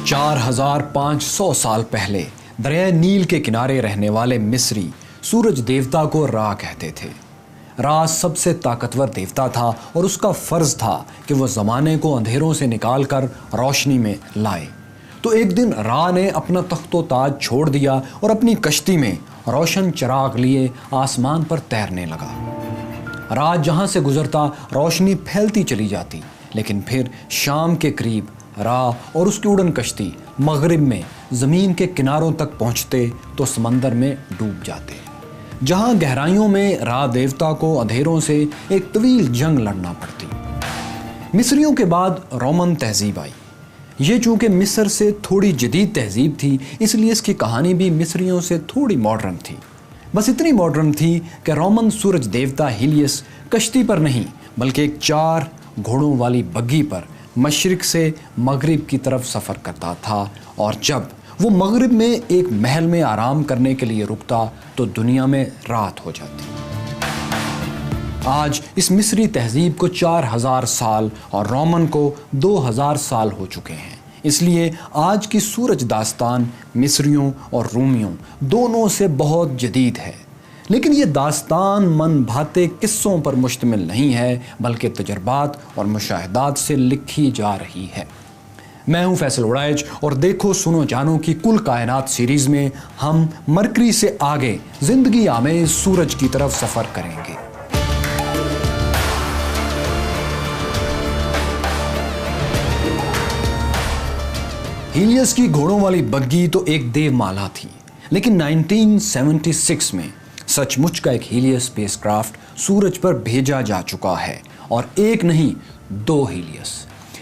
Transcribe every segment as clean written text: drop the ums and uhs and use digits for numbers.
4500 سال پہلے دریائے نیل کے کنارے رہنے والے مصری سورج دیوتا کو را کہتے تھے۔ را سب سے طاقتور دیوتا تھا اور اس کا فرض تھا کہ وہ زمانے کو اندھیروں سے نکال کر روشنی میں لائے۔ تو ایک دن را نے اپنا تخت و تاج چھوڑ دیا اور اپنی کشتی میں روشن چراغ لیے آسمان پر تیرنے لگا۔ را جہاں سے گزرتا روشنی پھیلتی چلی جاتی، لیکن پھر شام کے قریب را اور اس کی اڑن کشتی مغرب میں زمین کے کناروں تک پہنچتے تو سمندر میں ڈوب جاتے، جہاں گہرائیوں میں را دیوتا کو اندھیروں سے ایک طویل جنگ لڑنا پڑتی۔ مصریوں کے بعد رومن تہذیب آئی۔ یہ چونکہ مصر سے تھوڑی جدید تہذیب تھی، اس لیے اس کی کہانی بھی مصریوں سے تھوڑی ماڈرن تھی۔ بس اتنی ماڈرن تھی کہ رومن سورج دیوتا ہیلیس کشتی پر نہیں بلکہ ایک 4 گھوڑوں والی بگھی پر مشرق سے مغرب کی طرف سفر کرتا تھا، اور جب وہ مغرب میں ایک محل میں آرام کرنے کے لیے رکتا تو دنیا میں رات ہو جاتی۔ آج اس مصری تہذیب کو 4000 سال اور رومن کو 2000 سال ہو چکے ہیں۔ اس لیے آج کی سورج داستان مصریوں اور رومیوں دونوں سے بہت جدید ہے، لیکن یہ داستان من بھاتے قصوں پر مشتمل نہیں ہے بلکہ تجربات اور مشاہدات سے لکھی جا رہی ہے۔ میں ہوں فیصل اڑائچ اور دیکھو سنو جانو کی کل کائنات سیریز میں ہم مرکری سے آگے زندگی آمیز سورج کی طرف سفر کریں گے۔ ہیلیس کی گھوڑوں والی بگھی تو ایک دیو مالا تھی، لیکن 1976 میں سچ مچ کا ایک ہیلیس اسپیس کرافٹ سورج پر بھیجا جا چکا ہے، اور ایک نہیں 2 ہیلیس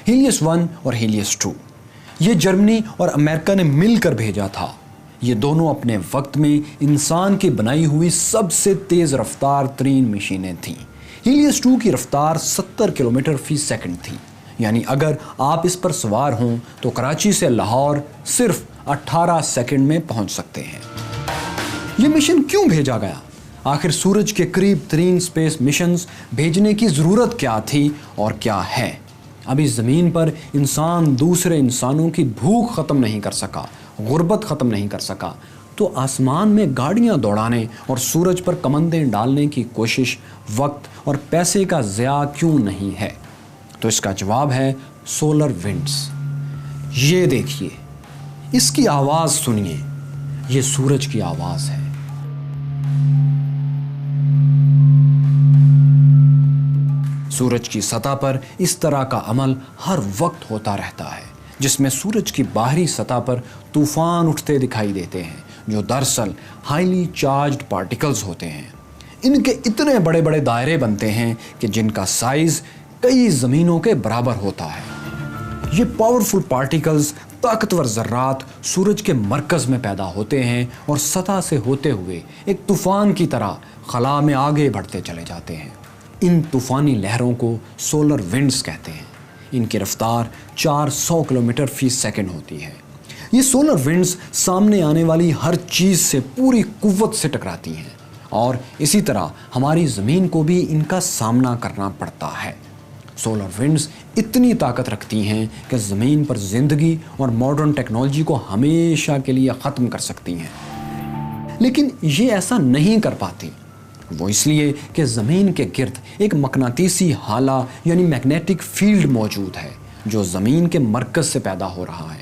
1 اور ہیلیس 2۔ یہ جرمنی اور امریکہ نے مل کر بھیجا تھا۔ یہ دونوں اپنے وقت میں انسان کی بنائی ہوئی سب سے تیز رفتار ترین مشینیں تھیں۔ ہیلیس 2 کی رفتار 70 کلومیٹر فی سیکنڈ تھی، یعنی اگر آپ اس پر سوار ہوں تو کراچی سے لاہور صرف 18 سیکنڈ میں پہنچ سکتے ہیں۔ یہ مشن کیوں بھیجا گیا؟ آخر سورج کے قریب ترین اسپیس مشنز بھیجنے کی ضرورت کیا تھی اور کیا ہے؟ ابھی زمین پر انسان دوسرے انسانوں کی بھوک ختم نہیں کر سکا، غربت ختم نہیں کر سکا، تو آسمان میں گاڑیاں دوڑانے اور سورج پر کمندیں ڈالنے کی کوشش وقت اور پیسے کا ضیاع کیوں نہیں ہے؟ تو اس کا جواب ہے سولر ونڈز۔ یہ دیکھیے، اس کی آواز سنیے، یہ سورج کی آواز ہے۔ سورج کی سطح پر اس طرح کا عمل ہر وقت ہوتا رہتا ہے، جس میں سورج کی باہری سطح پر طوفان اٹھتے دکھائی دیتے ہیں، جو دراصل ہائیلی چارجڈ پارٹیکلز ہوتے ہیں۔ ان کے اتنے بڑے بڑے دائرے بنتے ہیں کہ جن کا سائز کئی زمینوں کے برابر ہوتا ہے۔ یہ پاورفل پارٹیکلز، طاقتور ذرات سورج کے مرکز میں پیدا ہوتے ہیں اور سطح سے ہوتے ہوئے ایک طوفان کی طرح خلا میں آگے بڑھتے چلے جاتے ہیں۔ ان طوفانی لہروں کو سولر ونڈز کہتے ہیں۔ ان کی رفتار 400 کلومیٹر فی سیکنڈ ہوتی ہے۔ یہ سولر ونڈز سامنے آنے والی ہر چیز سے پوری قوت سے ٹکراتی ہیں، اور اسی طرح ہماری زمین کو بھی ان کا سامنا کرنا پڑتا ہے۔ سولر ونڈز اتنی طاقت رکھتی ہیں کہ زمین پر زندگی اور ماڈرن ٹیکنالوجی کو ہمیشہ کے لیے ختم کر سکتی ہیں، لیکن یہ ایسا نہیں کر پاتی۔ وہ اس لیے کہ زمین کے گرد ایک مقناطیسی ہالہ یعنی میگنیٹک فیلڈ موجود ہے، جو زمین کے مرکز سے پیدا ہو رہا ہے۔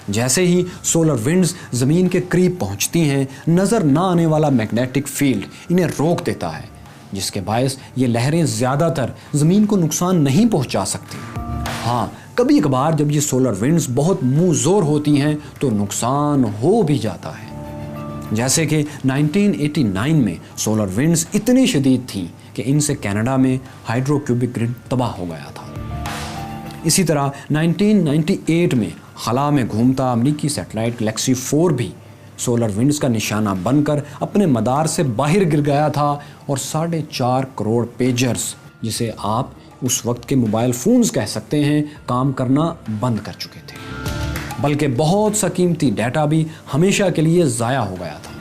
جیسے ہی سولر ونڈز زمین کے قریب پہنچتی ہیں، نظر نہ آنے والا میگنیٹک فیلڈ انہیں روک دیتا ہے، جس کے باعث یہ لہریں زیادہ تر زمین کو نقصان نہیں پہنچا سکتی۔ ہاں، کبھی کبھار جب یہ سولر ونڈز بہت منہ زور ہوتی ہیں تو نقصان ہو بھی جاتا ہے، جیسے کہ 1989 میں سولر ونڈز اتنی شدید تھیں کہ ان سے کینیڈا میں ہائیڈرو کیوبک گرڈ تباہ ہو گیا تھا۔ اسی طرح 1998 میں خلا میں گھومتا امریکی سیٹلائٹ گلیکسی 4 بھی سولر ونڈز کا نشانہ بن کر اپنے مدار سے باہر گر گیا تھا، اور 4.5 کروڑ پیجرز، جسے آپ اس وقت کے موبائل فونز کہہ سکتے ہیں، کام کرنا بند کر چکے تھے، بلکہ بہت سا قیمتی ڈیٹا بھی ہمیشہ کے لیے ضائع ہو گیا تھا۔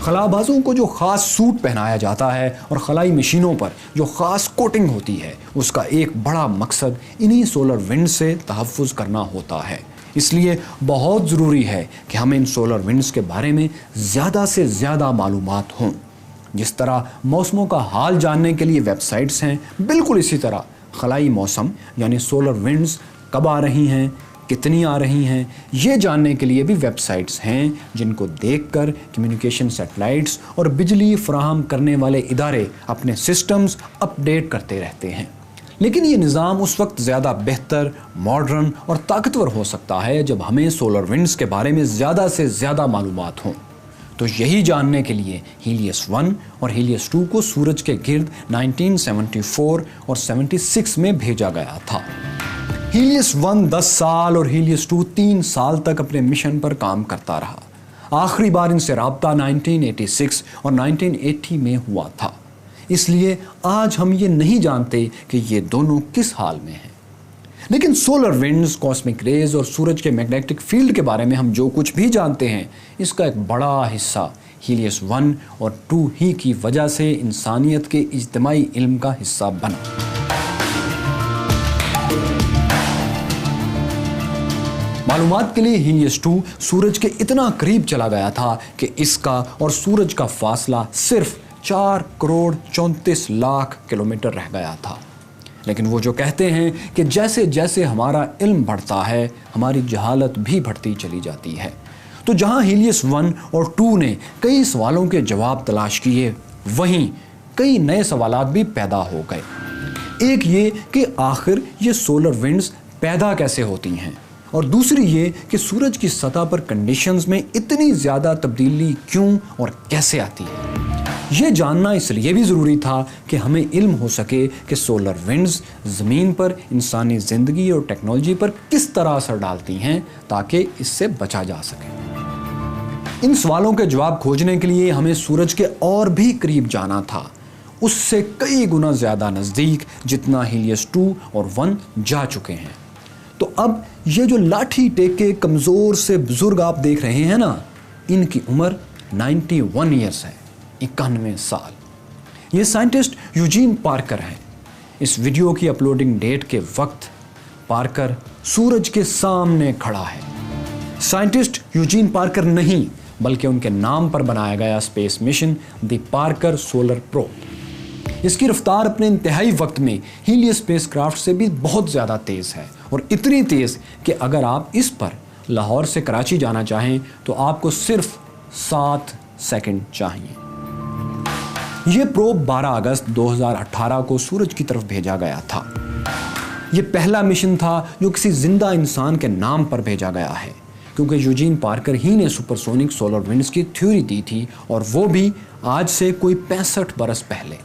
خلا بازوں کو جو خاص سوٹ پہنایا جاتا ہے اور خلائی مشینوں پر جو خاص کوٹنگ ہوتی ہے، اس کا ایک بڑا مقصد انہی سولر ونڈ سے تحفظ کرنا ہوتا ہے۔ اس لیے بہت ضروری ہے کہ ہمیں ان سولر ونڈز کے بارے میں زیادہ سے زیادہ معلومات ہوں۔ جس طرح موسموں کا حال جاننے کے لیے ویب سائٹس ہیں، بالکل اسی طرح خلائی موسم یعنی سولر ونڈز کب آ رہی ہیں، کتنی آ رہی ہیں، یہ جاننے کے لیے بھی ویب سائٹس ہیں جن کو دیکھ کر کمیونیکیشن سیٹلائٹس اور بجلی فراہم کرنے والے ادارے اپنے سسٹمز اپ ڈیٹ کرتے رہتے ہیں۔ لیکن یہ نظام اس وقت زیادہ بہتر، ماڈرن اور طاقتور ہو سکتا ہے جب ہمیں سولر ونڈز کے بارے میں زیادہ سے زیادہ معلومات ہوں۔ تو یہی جاننے کے لیے ہیلیس 1 اور ہیلیس 2 کو سورج کے گرد 1974 اور 76 میں بھیجا گیا تھا۔ ہیلیس 1 10 سال اور ہیلیس 2 3 سال تک اپنے مشن پر کام کرتا رہا۔ آخری بار ان سے رابطہ 1986 اور 1980 میں ہوا تھا۔ اس لیے آج ہم یہ نہیں جانتے کہ یہ دونوں کس حال میں ہیں۔ لیکن سولر ونڈز، کاسمک ریز اور سورج کے میگنیٹک فیلڈ کے بارے میں ہم جو کچھ بھی جانتے ہیں، اس کا ایک بڑا حصہ ہیلیس 1 اور 2 ہی کی وجہ سے انسانیت کے اجتماعی علم کا حصہ بنا۔ معلومات کے لیے ہیلیس 2 سورج کے اتنا قریب چلا گیا تھا کہ اس کا اور سورج کا فاصلہ صرف 4 کروڑ 34 لاکھ کلومیٹر رہ گیا تھا۔ لیکن وہ جو کہتے ہیں کہ جیسے جیسے ہمارا علم بڑھتا ہے ہماری جہالت بھی بڑھتی چلی جاتی ہے، تو جہاں ہیلیس 1 اور 2 نے کئی سوالوں کے جواب تلاش کیے، وہیں کئی نئے سوالات بھی پیدا ہو گئے۔ ایک یہ کہ آخر یہ سولر ونڈز پیدا کیسے ہوتی ہیں، اور دوسری یہ کہ سورج کی سطح پر کنڈیشنز میں اتنی زیادہ تبدیلی کیوں اور کیسے آتی ہے۔ یہ جاننا اس لیے بھی ضروری تھا کہ ہمیں علم ہو سکے کہ سولر ونڈز زمین پر انسانی زندگی اور ٹیکنالوجی پر کس طرح اثر ڈالتی ہیں تاکہ اس سے بچا جا سکے۔ ان سوالوں کے جواب کھوجنے کے لیے ہمیں سورج کے اور بھی قریب جانا تھا، اس سے کئی گنا زیادہ نزدیک جتنا ہیلیس 2 اور 1 جا چکے ہیں۔ تو اب یہ جو لاٹھی ٹیک کے کمزور سے بزرگ آپ دیکھ رہے ہیں نا، ان کی عمر 91 ایئرس ہے، 91 سال۔ یہ سائنٹسٹ یوجین پارکر ہیں۔ اس ویڈیو کی اپلوڈنگ ڈیٹ کے وقت پارکر سورج کے سامنے کھڑا ہے۔ سائنٹسٹ یوجین پارکر نہیں بلکہ ان کے نام پر بنایا گیا اسپیس مشن دی پارکر سولر پروب، اس کی رفتار اپنے انتہائی وقت میں ہیلیس اسپیس کرافٹ سے بھی بہت زیادہ تیز ہے، اور اتنی تیز کہ اگر آپ اس پر لاہور سے کراچی جانا چاہیں تو آپ کو صرف 7 سیکنڈ چاہیے۔ یہ پروب 12 اگست 2018 کو سورج کی طرف بھیجا گیا تھا۔ یہ پہلا مشن تھا جو کسی زندہ انسان کے نام پر بھیجا گیا ہے، کیونکہ یوجین پارکر ہی نے سپر سونک سولر ونڈز کی تھیوری دی تھی، اور وہ بھی آج سے کوئی 65 برس پہلے۔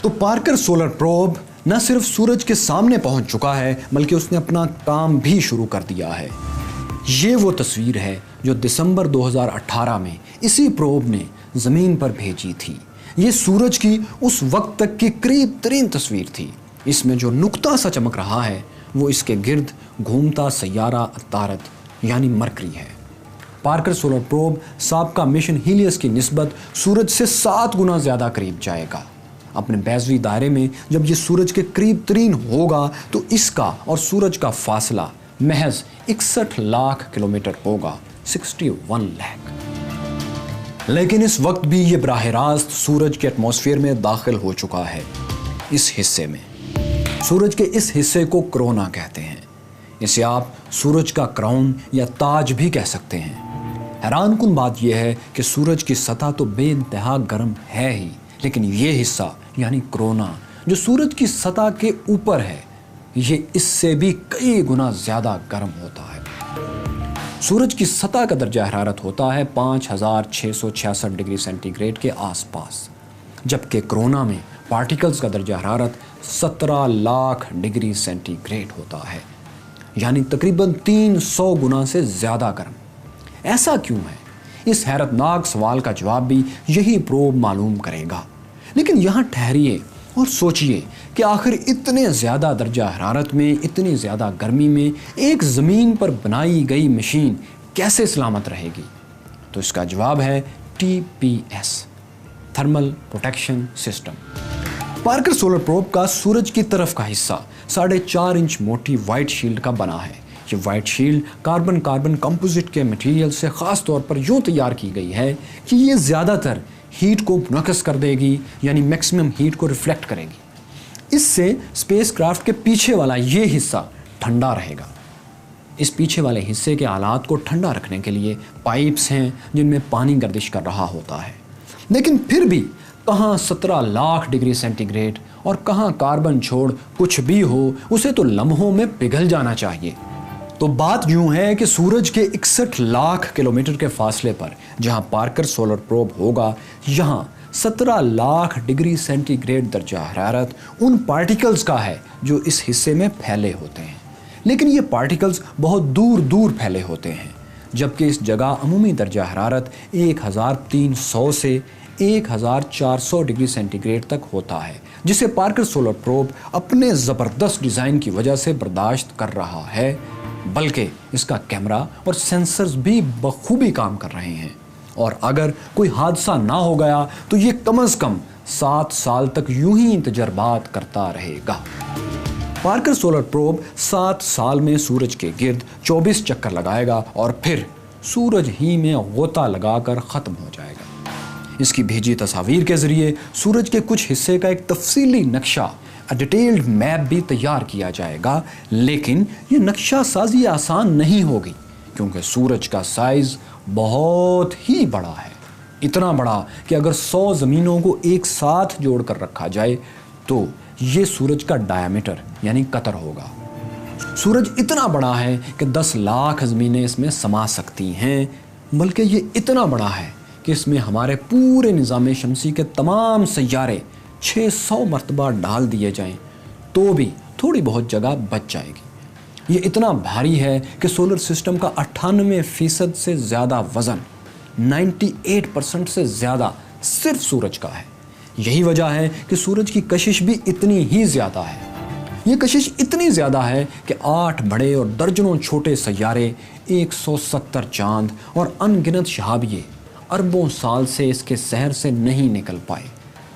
تو پارکر سولر پروب نہ صرف سورج کے سامنے پہنچ چکا ہے بلکہ اس نے اپنا کام بھی شروع کر دیا ہے۔ یہ وہ تصویر ہے جو دسمبر 2018 میں اسی پروب نے زمین پر بھیجی تھی۔ یہ سورج کی اس وقت تک کی قریب ترین تصویر تھی۔ اس میں جو نقطہ سا چمک رہا ہے وہ اس کے گرد گھومتا سیارہ عطارد یعنی مرکری ہے۔ پارکر سولر پروب سابقہ مشن ہیلیس کی نسبت سورج سے 7 گنا زیادہ قریب جائے گا۔ اپنے بیضوی دائرے میں جب یہ سورج کے قریب ترین ہوگا تو اس کا اور سورج کا فاصلہ محض 61 لاکھ کلومیٹر ہوگا، 61 لاکھ۔ لیکن اس وقت بھی یہ براہ راست سورج کے ایٹماسفیئر میں داخل ہو چکا ہے۔ اس حصے میں سورج کے اس حصے کو کرونا کہتے ہیں۔ اسے آپ سورج کا کراؤن یا تاج بھی کہہ سکتے ہیں۔ حیران کن بات یہ ہے کہ سورج کی سطح تو بے انتہا گرم ہے ہی، لیکن یہ حصہ یعنی کرونا جو سورج کی سطح کے اوپر ہے، یہ اس سے بھی کئی گنا زیادہ گرم ہوتا ہے۔ سورج کی سطح کا درجہ حرارت ہوتا ہے 5666 ڈگری سینٹی گریڈ کے آس پاس، جبکہ کرونا میں پارٹیکلز کا درجہ حرارت 17 لاکھ ڈگری سینٹی گریڈ ہوتا ہے، یعنی تقریباً 300 گنا سے زیادہ گرم۔ ایسا کیوں ہے؟ اس حیرت ناک سوال کا جواب بھی یہی پروب معلوم کرے گا۔ لیکن یہاں ٹھہریے اور سوچئے کہ آخر اتنے زیادہ درجہ حرارت میں، اتنی زیادہ گرمی میں ایک زمین پر بنائی گئی مشین کیسے سلامت رہے گی؟ تو اس کا جواب ہے TPS، thermal protection system. Parker solar probe کا سورج کی طرف کا حصہ 4.5 انچ موٹی وائٹ شیلڈ کا بنا ہے۔ یہ وائٹ شیلڈ کاربن کمپوزٹ کے مٹیریل سے خاص طور پر یوں تیار کی گئی ہے کہ یہ زیادہ تر ہیٹ کو منعکس کر دے گی، یعنی میکسیمم ہیٹ کو ریفلیکٹ کرے گی۔ اس سے اسپیس کرافٹ کے پیچھے والا یہ حصہ ٹھنڈا رہے گا۔ اس پیچھے والے حصے کے آلات کو ٹھنڈا رکھنے کے لیے پائپس ہیں جن میں پانی گردش کر رہا ہوتا ہے، لیکن پھر بھی کہاں 17 لاکھ ڈگری سینٹی گریڈ اور کہاں کاربن چھوڑ کچھ بھی ہو، اسے تو لمحوں میں پگھل جانا چاہیے۔ تو بات یوں ہے کہ سورج کے 61 لاکھ کلومیٹر کے فاصلے پر جہاں پارکر سولر پروب ہوگا، یہاں 17 لاکھ ڈگری سینٹی گریڈ درجہ حرارت ان پارٹیکلز کا ہے جو اس حصے میں پھیلے ہوتے ہیں، لیکن یہ پارٹیکلز بہت دور دور پھیلے ہوتے ہیں، جبکہ اس جگہ عمومی درجہ حرارت 1300 سے 1400 ڈگری سینٹی گریڈ تک ہوتا ہے، جسے پارکر سولر پروب اپنے زبردست ڈیزائن کی وجہ سے برداشت کر رہا ہے، بلکہ اس کا کیمرہ اور سینسرز بھی بخوبی کام کر رہے ہیں، اور اگر کوئی حادثہ نہ ہو گیا تو یہ کم از کم 7 سال تک یوں ہی تجربات کرتا رہے گا۔ پارکر سولر پروب 7 سال میں سورج کے گرد 24 چکر لگائے گا اور پھر سورج ہی میں غوطہ لگا کر ختم ہو جائے گا۔ اس کی بھیجی تصاویر کے ذریعے سورج کے کچھ حصے کا ایک تفصیلی نقشہ، ڈیٹیلڈ میپ بھی تیار کیا جائے گا، لیکن یہ نقشہ سازی آسان نہیں ہوگی کیونکہ سورج کا سائز بہت ہی بڑا ہے، اتنا بڑا کہ اگر 100 زمینوں کو ایک ساتھ جوڑ کر رکھا جائے تو یہ سورج کا ڈایامیٹر یعنی قطر ہوگا۔ سورج اتنا بڑا ہے کہ 10 لاکھ زمینیں اس میں سما سکتی ہیں، بلکہ یہ اتنا بڑا ہے کہ اس میں ہمارے پورے نظام شمسی کے تمام سیارے 600 مرتبہ ڈال دیے جائیں تو بھی تھوڑی بہت جگہ بچ جائے گی۔ یہ اتنا بھاری ہے کہ سولر سسٹم کا 98% سے زیادہ وزن، 98% سے زیادہ صرف سورج کا ہے۔ یہی وجہ ہے کہ سورج کی کشش بھی اتنی ہی زیادہ ہے۔ یہ کشش اتنی زیادہ ہے کہ 8 بڑے اور درجنوں چھوٹے سیارے، 170 چاند اور ان گنت شہابیے اربوں سال سے اس کے سحر سے نہیں نکل پائے۔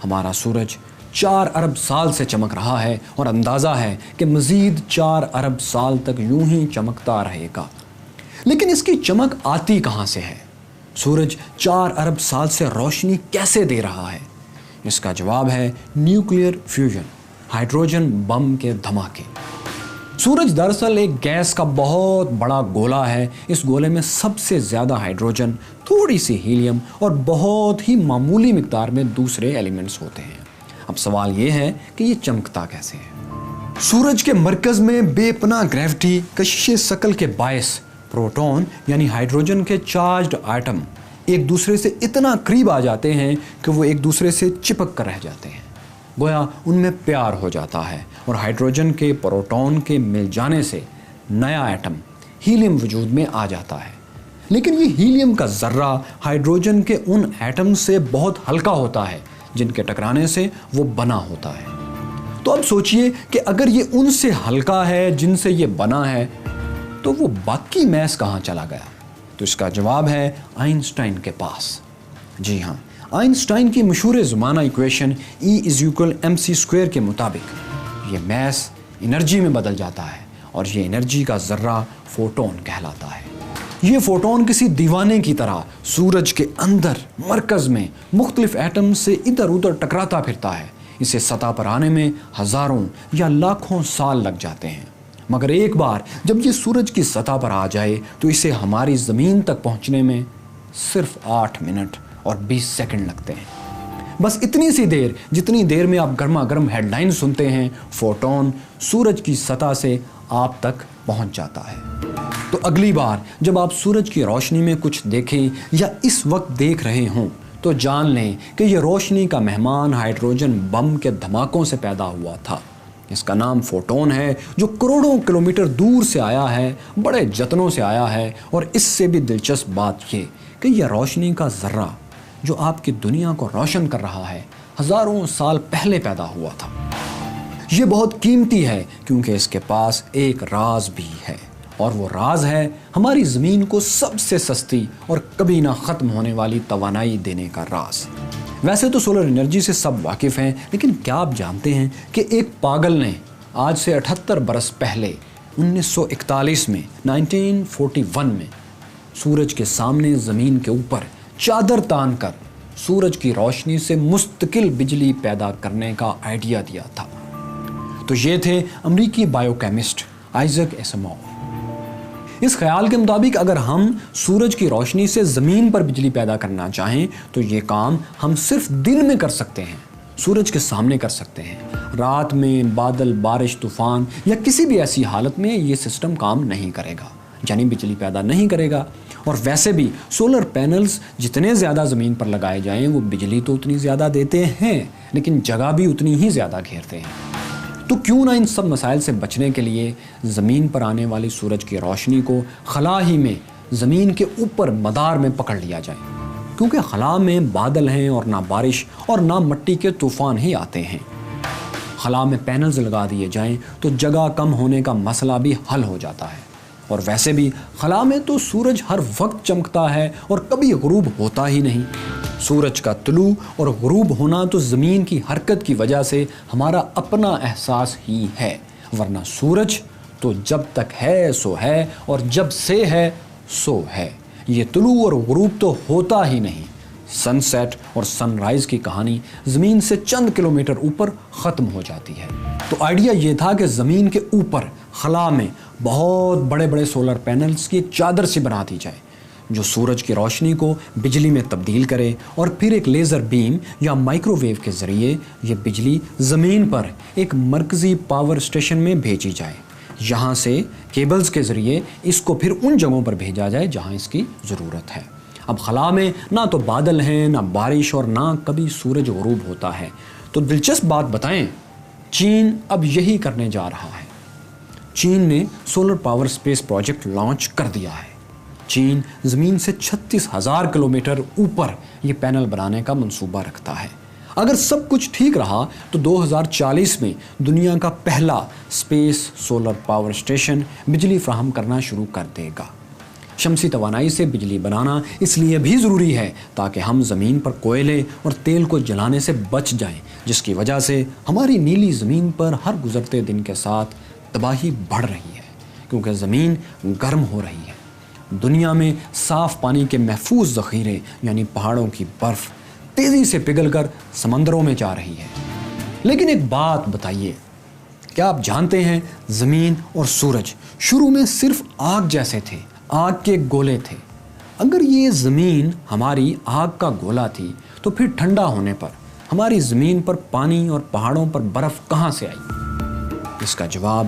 ہمارا سورج 4 ارب سال سے چمک رہا ہے اور اندازہ ہے کہ مزید 4 ارب سال تک یوں ہی چمکتا رہے گا۔ لیکن اس کی چمک آتی کہاں سے ہے؟ سورج 4 ارب سال سے روشنی کیسے دے رہا ہے؟ اس کا جواب ہے نیوکلیئر فیوژن، ہائیڈروجن بم کے دھماکے۔ سورج دراصل ایک گیس کا بہت بڑا گولا ہے۔ اس گولے میں سب سے زیادہ ہائیڈروجن، تھوڑی سی ہیلیم اور بہت ہی معمولی مقدار میں دوسرے ایلیمنٹس ہوتے ہیں۔ اب سوال یہ ہے کہ یہ چمکتا کیسے ہے؟ سورج کے مرکز میں بے پناہ گریوٹی، کشش ثقل کے باعث پروٹون یعنی ہائیڈروجن کے چارجڈ آئٹم ایک دوسرے سے اتنا قریب آ جاتے ہیں کہ وہ ایک دوسرے سے چپک کر رہ جاتے ہیں، گویا ان میں پیار ہو جاتا ہے، اور ہائیڈروجن کے پروٹون کے مل جانے سے نیا ایٹم ہیلیم وجود میں آ جاتا ہے۔ لیکن یہ ہیلیم کا ذرہ ہائیڈروجن کے ان ایٹم سے بہت ہلکا ہوتا ہے جن کے ٹکرانے سے وہ بنا ہوتا ہے۔ تو اب سوچئے کہ اگر یہ ان سے ہلکا ہے جن سے یہ بنا ہے تو وہ باقی میس کہاں چلا گیا؟ تو اس کا جواب ہے آئنسٹائن کے پاس۔ جی ہاں، آئنسٹائن کی مشہور زمانہ ایکویشن E=mc² کے مطابق یہ میس انرجی میں بدل جاتا ہے، اور یہ انرجی کا ذرہ فوٹون کہلاتا ہے۔ یہ فوٹون کسی دیوانے کی طرح سورج کے اندر مرکز میں مختلف ایٹم سے ادھر ادھر ٹکراتا پھرتا ہے۔ اسے سطح پر آنے میں ہزاروں یا لاکھوں سال لگ جاتے ہیں، مگر ایک بار جب یہ سورج کی سطح پر آ جائے تو اسے ہماری زمین تک پہنچنے میں صرف 8 منٹ اور 20 سیکنڈ لگتے ہیں۔ بس اتنی سی دیر جتنی دیر میں آپ گرما گرم ہیڈ لائن سنتے ہیں، فوٹون سورج کی سطح سے آپ تک پہنچ جاتا ہے۔ تو اگلی بار جب آپ سورج کی روشنی میں کچھ دیکھیں یا اس وقت دیکھ رہے ہوں تو جان لیں کہ یہ روشنی کا مہمان ہائیڈروجن بم کے دھماکوں سے پیدا ہوا تھا۔ اس کا نام فوٹون ہے، جو کروڑوں کلومیٹر دور سے آیا ہے، بڑے جتنوں سے آیا ہے، اور اس سے بھی دلچسپ بات یہ کہ یہ روشنی کا ذرہ جو آپ کی دنیا کو روشن کر رہا ہے، ہزاروں سال پہلے پیدا ہوا تھا۔ یہ بہت قیمتی ہے کیونکہ اس کے پاس ایک راز بھی ہے، اور وہ راز ہے ہماری زمین کو سب سے سستی اور کبھی نہ ختم ہونے والی توانائی دینے کا راز۔ ویسے تو سولر انرجی سے سب واقف ہیں، لیکن کیا آپ جانتے ہیں کہ ایک پاگل نے آج سے 78 برس پہلے 1941 میں 1941 میں سورج کے سامنے زمین کے اوپر چادر تان کر سورج کی روشنی سے مستقل بجلی پیدا کرنے کا آئیڈیا دیا تھا۔ تو یہ تھے امریکی بائیو کیمسٹ آئزک ایسیموو۔ اس خیال کے مطابق اگر ہم سورج کی روشنی سے زمین پر بجلی پیدا کرنا چاہیں تو یہ کام ہم صرف دن میں کر سکتے ہیں، سورج کے سامنے کر سکتے ہیں۔ رات میں بادل، بارش، طوفان یا کسی بھی ایسی حالت میں یہ سسٹم کام نہیں کرے گا، یعنی بجلی پیدا نہیں کرے گا۔ اور ویسے بھی سولر پینلز جتنے زیادہ زمین پر لگائے جائیں وہ بجلی تو اتنی زیادہ دیتے ہیں لیکن جگہ بھی اتنی ہی زیادہ گھیرتے ہیں۔ تو کیوں نہ ان سب مسائل سے بچنے کے لیے زمین پر آنے والی سورج کی روشنی کو خلا ہی میں زمین کے اوپر مدار میں پکڑ لیا جائے، کیونکہ خلا میں بادل ہیں اور نہ بارش اور نہ مٹی کے طوفان ہی آتے ہیں۔ خلا میں پینلز لگا دیے جائیں تو جگہ کم ہونے کا مسئلہ بھی حل ہو جاتا ہے۔ اور ویسے بھی خلا میں تو سورج ہر وقت چمکتا ہے اور کبھی غروب ہوتا ہی نہیں۔ سورج کا طلوع اور غروب ہونا تو زمین کی حرکت کی وجہ سے ہمارا اپنا احساس ہی ہے، ورنہ سورج تو جب تک ہے سو ہے اور جب سے ہے سو ہے، یہ طلوع اور غروب تو ہوتا ہی نہیں۔ سن سیٹ اور سن رائز کی کہانی زمین سے چند کلومیٹر اوپر ختم ہو جاتی ہے۔ تو آئیڈیا یہ تھا کہ زمین کے اوپر خلا میں بہت بڑے بڑے سولر پینلز کی ایک چادر سی بنا دی جائے جو سورج کی روشنی کو بجلی میں تبدیل کرے اور پھر ایک لیزر بیم یا مائکرو ویو کے ذریعے یہ بجلی زمین پر ایک مرکزی پاور اسٹیشن میں بھیجی جائے، یہاں سے کیبلز کے ذریعے اس کو پھر ان جگہوں پر بھیجا جائے جہاں اس کی ضرورت ہے۔ اب خلا میں نہ تو بادل ہیں، نہ بارش اور نہ کبھی سورج غروب ہوتا ہے۔ تو دلچسپ بات بتائیں، چین اب یہی کرنے جا رہا ہے۔ چین نے solar power space project launch کر دیا ہے۔ چین زمین سے 36,000 کلومیٹر اوپر یہ پینل بنانے کا منصوبہ رکھتا ہے۔ اگر سب کچھ ٹھیک رہا تو 2040 میں دنیا کا پہلا اسپیس سولر پاور اسٹیشن بجلی فراہم کرنا شروع کر دے گا۔ شمسی توانائی سے بجلی بنانا اس لیے بھی ضروری ہے تاکہ ہم زمین پر کوئلے اور تیل کو جلانے سے بچ جائیں، جس کی وجہ سے ہماری نیلی زمین پر ہر گزرتے دن کے ساتھ تباہی بڑھ رہی ہے، کیونکہ زمین گرم ہو رہی ہے۔ دنیا میں صاف پانی کے محفوظ ذخیرے یعنی پہاڑوں کی برف تیزی سے پگھل کر سمندروں میں جا رہی ہے۔ لیکن ایک بات بتائیے، کیا آپ جانتے ہیں زمین اور سورج شروع میں صرف آگ جیسے تھے، آگ کے گولے تھے۔ اگر یہ زمین ہماری آگ کا گولا تھی تو پھر ٹھنڈا ہونے پر ہماری زمین پر پانی اور پہاڑوں پر برف کہاں سے آئی؟ اس کا جواب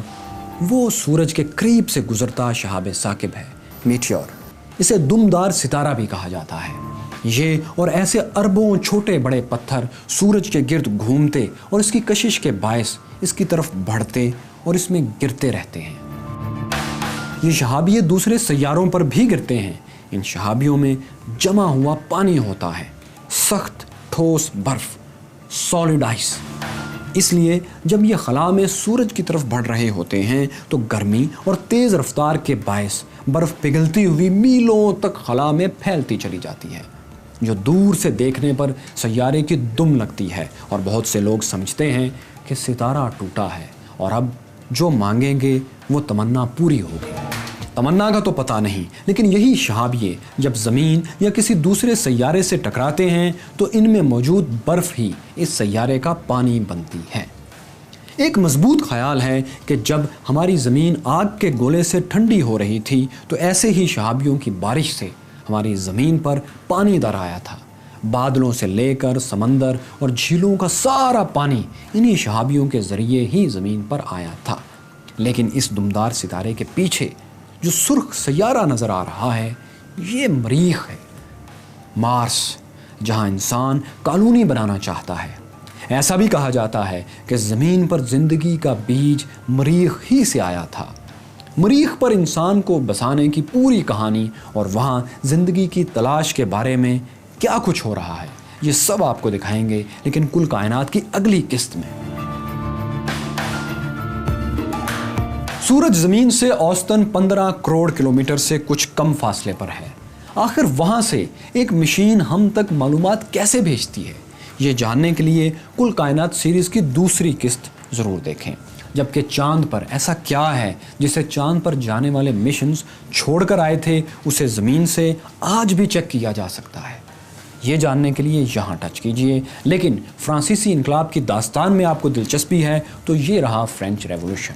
وہ سورج کے قریب سے گزرتا شہاب ثاقب ہے، میٹیور۔ اسے دمدار ستارہ بھی کہا جاتا ہے۔ یہ اور ایسے اربوں چھوٹے بڑے پتھر سورج کے گرد گھومتے اور اس کی کشش کے باعث اس کی طرف بڑھتے اور اس میں گرتے رہتے ہیں۔ یہ شہابیے دوسرے سیاروں پر بھی گرتے ہیں۔ ان شہابیوں میں جمع ہوا پانی ہوتا ہے، سخت ٹھوس برف، سالڈ آئس۔ اس لیے جب یہ خلا میں سورج کی طرف بڑھ رہے ہوتے ہیں تو گرمی اور تیز رفتار کے باعث برف پگھلتی ہوئی میلوں تک خلا میں پھیلتی چلی جاتی ہے، جو دور سے دیکھنے پر سیارے کی دم لگتی ہے، اور بہت سے لوگ سمجھتے ہیں کہ ستارہ ٹوٹا ہے اور اب جو مانگیں گے وہ تمنا پوری ہوگی۔ تمنا کا تو پتہ نہیں، لیکن یہی شہابیے جب زمین یا کسی دوسرے سیارے سے ٹکراتے ہیں تو ان میں موجود برف ہی اس سیارے کا پانی بنتی ہے۔ ایک مضبوط خیال ہے کہ جب ہماری زمین آگ کے گولے سے ٹھنڈی ہو رہی تھی تو ایسے ہی شہابیوں کی بارش سے ہماری زمین پر پانی در آیا تھا۔ بادلوں سے لے کر سمندر اور جھیلوں کا سارا پانی انہی شہابیوں کے ذریعے ہی زمین پر آیا تھا۔ لیکن اس دمدار ستارے کے پیچھے جو سرخ سیارہ نظر آ رہا ہے یہ مریخ ہے، مارس، جہاں انسان کالونی بنانا چاہتا ہے۔ ایسا بھی کہا جاتا ہے کہ زمین پر زندگی کا بیج مریخ ہی سے آیا تھا۔ مریخ پر انسان کو بسانے کی پوری کہانی اور وہاں زندگی کی تلاش کے بارے میں کیا کچھ ہو رہا ہے یہ سب آپ کو دکھائیں گے، لیکن کل کائنات کی اگلی قسط میں۔ سورج زمین سے اوسطاً 15 کروڑ کلومیٹر سے کچھ کم فاصلے پر ہے۔ آخر وہاں سے ایک مشین ہم تک معلومات کیسے بھیجتی ہے، یہ جاننے کے لیے کل کائنات سیریز کی دوسری قسط ضرور دیکھیں۔ جبکہ چاند پر ایسا کیا ہے جسے چاند پر جانے والے مشنز چھوڑ کر آئے تھے اسے زمین سے آج بھی چیک کیا جا سکتا ہے؟ یہ جاننے کے لیے یہاں ٹچ کیجئے. لیکن فرانسیسی انقلاب کی داستان میں آپ کو دلچسپی ہے تو یہ رہا فرینچ ریولوشن.